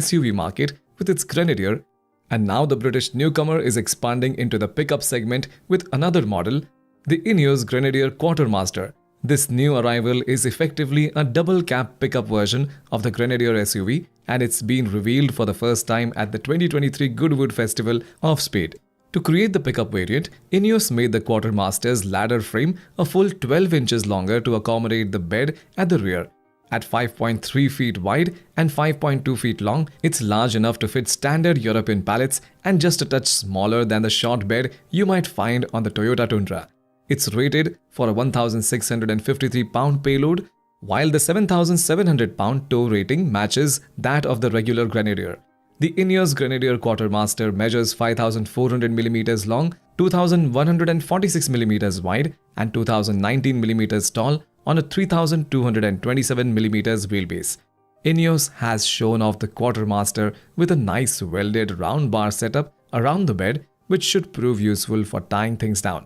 SUV market with its Grenadier, and now the British newcomer is expanding into the pickup segment with another model, the Ineos Grenadier Quartermaster. This new arrival is effectively a double-cab pickup version of the Grenadier SUV, and it's been revealed for the first time at the 2023 Goodwood Festival of Speed. To create the pickup variant, Ineos made the Quartermaster's ladder frame a full 12 inches longer to accommodate the bed at the rear. At 5.3 feet wide and 5.2 feet long, it's large enough to fit standard European pallets and just a touch smaller than the short bed you might find on the Toyota Tundra. It's rated for a 1,653-pound payload, while the 7,700-pound tow rating matches that of the regular Grenadier. The Ineos Grenadier Quartermaster measures 5,400 mm long, 2,146 mm wide, and 2,019 mm tall on a 3,227 mm wheelbase. Ineos has shown off the Quartermaster with a nice welded round bar setup around the bed, which should prove useful for tying things down.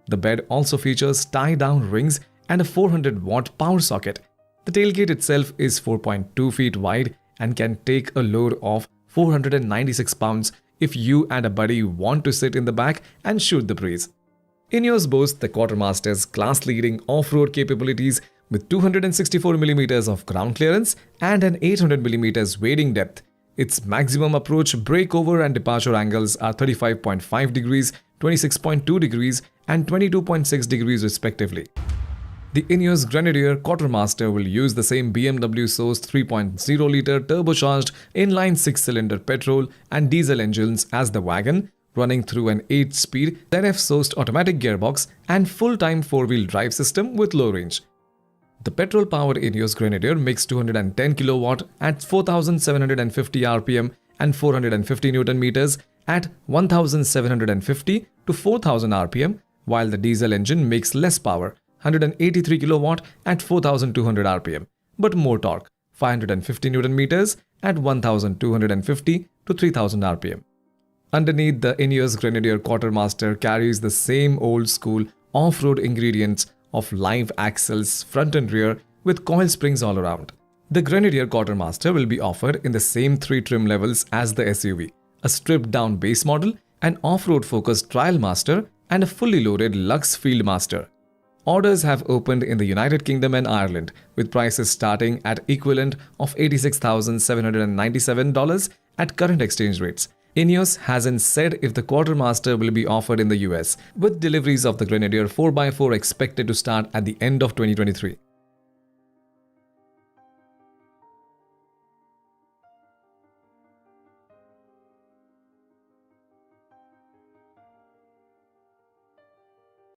The bed also features tie-down rings and a 400-watt power socket. The tailgate itself is 4.2 feet wide and can take a load of 496 pounds if you and a buddy want to sit in the back and shoot the breeze. Ineos boasts the Quartermaster's class-leading off-road capabilities with 264 mm of ground clearance and an 800 mm wading depth. Its maximum approach, breakover and departure angles are 35.5 degrees, 26.2 degrees and 22.6 degrees respectively. The Ineos Grenadier Quartermaster will use the same BMW-sourced 3.0-litre turbocharged inline 6-cylinder petrol and diesel engines as the wagon, running through an 8-speed ZF-sourced automatic gearbox and full-time 4-wheel drive system with low range. The petrol-powered Ineos Grenadier makes 210 kW at 4,750 rpm and 450 Nm at 1,750 to 4,000 rpm, while the diesel engine makes less power, 183 kW at 4,200 rpm, but more torque, 550 Nm at 1,250 to 3,000 rpm. Underneath, the Ineos Grenadier Quartermaster carries the same old-school off-road ingredients of live axles front and rear with coil springs all around. The Grenadier Quartermaster will be offered in the same 3 trim levels as the SUV, a stripped-down base model, an off-road focused Trial Master, and a fully loaded Lux Field Master. Orders have opened in the United Kingdom and Ireland, with prices starting at equivalent of $86,797 at current exchange rates. Ineos hasn't said if the Quartermaster will be offered in the US, with deliveries of the Grenadier 4x4 expected to start at the end of 2023.